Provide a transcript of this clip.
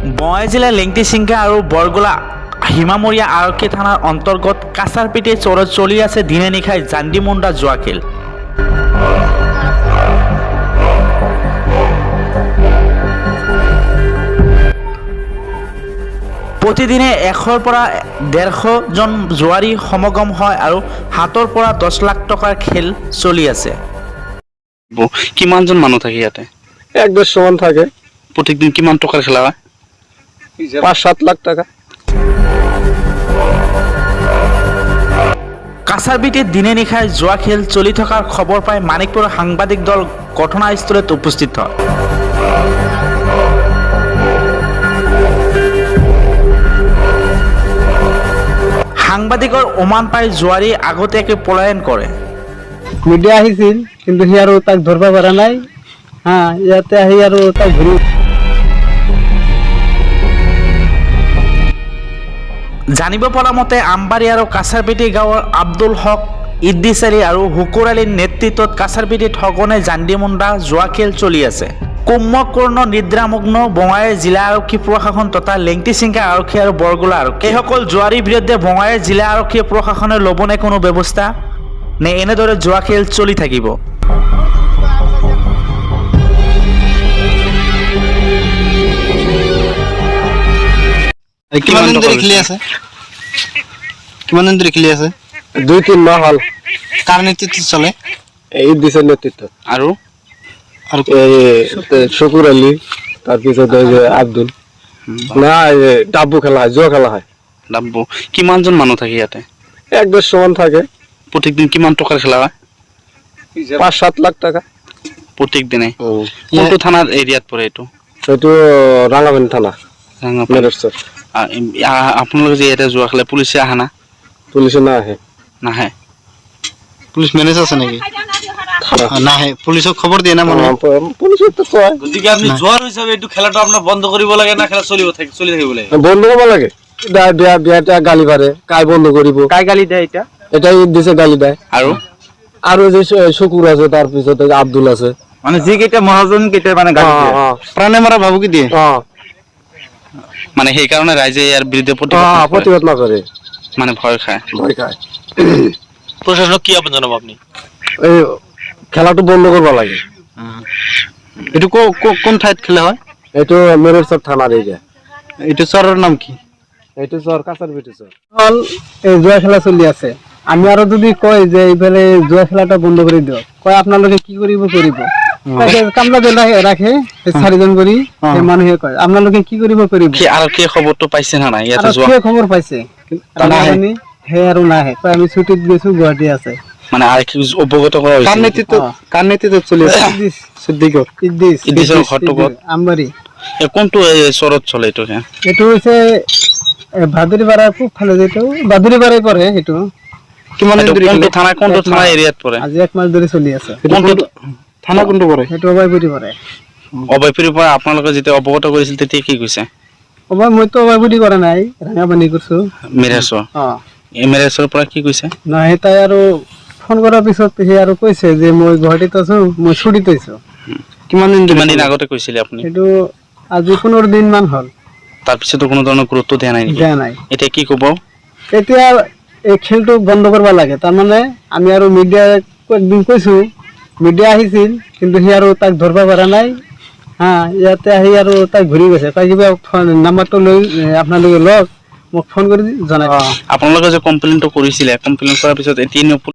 বঙাইগাঁও জিলাৰ লেংটিচিংকা আৰু বৰগোলা হিমামৰীয়া আৰক্ষী থানাৰ অন্তৰ্গত কাছাৰপিটি চৰত চলি আছে দিনে নিশাই জাণ্ডিমুণ্ডা জুৱা খেল। প্ৰতিদিনে 100ৰ পৰা 150 জন জুৱাৰী সমাগম হয় আৰু 7ৰ পৰা 10 লাখ টকাৰ খেল চলি আছে। কিমানজন মানুহ থাকে ইয়াতে? 1-200 মান থাকে। প্ৰত্যেকদিন কিমান টকাৰ খেলা হয়? 5-7 লাখ টাকা। কাছাৰপিটিত দিনে নিশাই জুৱা খেল চলি থকাৰ খবৰ পাই মানিকপুৰৰ সাংবাদিক দল ঘটনাস্থলীত উপস্থিত হয়। সাংবাদিকৰ ওমান পাই জুৱাৰী আগতীয়াকৈ পলায়ন কৰে। মিডিয়া আহিছিল কিন্তু সি আৰু তাক ধৰিব পৰা নাই। ইয়াতে আহি আৰু তাক ঘূৰি জানিব পৰা মতে আমবাৰী আৰু কাছাৰপিটি গাঁৱৰ আব্দুল হক, ইদ্দিছ আলী আৰু হুকুৰ আলীৰ নেতৃত্বত কাছাৰপিটিত সঘনে জাণ্ডিমুণ্ডা জুৱা খেল চলি আছে। কুম্ভকৰ্ণ নিদ্ৰামগ্ন বঙাইগাঁও জিলা আৰক্ষী প্ৰশাসন তথা লেংটিচিংকা আৰক্ষী আৰু বৰগোলা আৰক্ষী এইসকল জুৱাৰীৰ বিৰুদ্ধে বঙাইগাঁও জিলা আৰক্ষী প্ৰশাসনে ল'বনে কোনো ব্যৱস্থা, নে এনেদৰে জুৱা খেল চলি থাকিব? কিমান দিন ধৰি খেলি আছে? 2-3 মাহ হ'ল। কাৰ নেতৃত্বত চলে? এই দিছে নেতৃত্বত। আৰু শুকুৰ আলী, তাৰপিছত আব্দুল ডাব্বু খেলা হয়, জুৱা খেলা হয়। ডাব্বু। কিমানজন মানুহ থাকে ইয়াতে? 1-200 মান থাকে। প্ৰত্যেকদিন কিমান টকাৰ খেলা হয়? 5-7 লাখ টাকা। প্ৰত্যেক দিনে। কোনটো থানাৰ এৰিয়াত পৰে এইটো? এইটো ৰাঙাপানী থানা। আপোনালোকে যে ইয়াতে জুৱা খেলে পুলিচে আহা না? পুলিচে নাহে। নাহে? পুলিচ মেনেজ আছে নেকি? নাহে। পুলিচক খবৰ দিয়ে না মানুহে? পুলিচক তো কয়। গতিকে আপনি জোয়ার হিসাবে একটু খেলাটা আপনার বন্ধ করিব লাগে না খেলা চলি থাকিব লাগে? বন্ধ কৰিব লাগে। বিয়াটা গালি পাৰে, কাই বন্ধ কৰিব? কাই গালি দেয় এটা? এটাই দিছে গালি দেয়। আৰু যে শুকুৰ আছে, তাৰপিছত আব্দুল আছে, মানে যিকেইটা মহাজন কেইটা মানে গালি দিয়ে। প্ৰাণে মাৰা ভাবুকি দিয়ে। মানে সেইকাৰণে ৰাইজে ইয়াৰ বিৰুদ্ধে প্ৰতিবাদ নকৰে, মানে ভয় খায়। প্ৰশাসনক কি আবেদন জানাবো আপনি? এই খেলাটো বন্ধ কৰিব লাগে। এইটো কোন ঠাইত খেলা হয়? এইটো মেৰেৰচৰ থানাৰ এৰিয়া। এইটো চৰৰ নাম কি? এইটো চৰ কাছাৰপিটি চৰ। এই জুৱা খেলা চলি আছে। আমি আৰু যদি কয় যে এইফালে জুৱা খেলাটা বন্ধ কৰি দিয়ক, কয় আপোনালোকে কি কৰিব? কামলা ৰাখে 4জন কৰি মানুহে কয় আপোনালোকে কি কৰিব? আৰক্ষীয়ে খবৰটো পাইছে না নাই? ইয়াতে খবৰ পাইছে সেই আৰু নাহে, কয় আমি ছুটিত গৈছো, গুৱাহাটী আছে। মানে আৰক্ষী অৱগত কৰা হৈছে। কাৰ নেতৃত্বত চলি আছে? ইদ্দিছৰ ঘৰটো ক'ত? আমবাৰী। কোনটো চৰত চলে এইটো? এইটো হৈছে ভাদুৰীপাৰা পূব ফালে, যিটো ভাদুৰীপাৰাই পৰে। সেইটো কিমান কোনটো থানা এৰিয়াত পৰে? আজি 1 মাহ ধৰি চলি আছে। থানা কোনটো পৰে? সেইটো অভয়পুৰী পৰে। অভয়পুৰীৰ পৰা আপোনালোকে যেতিয়া অৱগত কৰিছিল তেতিয়া কি কৈছে? মইতো অভয়পুৰী কৰা নাই, ৰাঙাপানী কৰিছো। মেৰেছৰ? মেৰেছৰ পৰা কি কৈছে? নাই, তাই আৰু ফোন কৰাৰ পিছত সি আৰু কৈছে যে মই গুৱাহাটীত আছো, মই ছুটিত আছো। কিমান দিন আগতে কৈছিলে আপুনি? সেইটো আজি 15 দিন মান হ'ল। তাৰপিছতো কোনো ধৰণৰ গুৰুত্ব দিয়া নাই? এতিয়া কি ক'ব? এতিয়া এই খেলটো বন্ধ কৰিব লাগে। তাৰমানে আমি আৰু মিডিয়াক একদিন কৈছো, মিডিয়া আহিছিল কিন্তু সি আৰু তাক ধৰিব পৰা নাই। ইয়াতে আহি আৰু তাক ঘূৰি গৈছে। তাই কিবা নাম্বাৰটো লৈ আপোনালোকে লওক, মোক ফোন কৰি জনাই। আপোনালোকে যে কমপ্লেইনটো কৰিছিলে, কমপ্লেইন কৰাৰ পিছত এতিয়া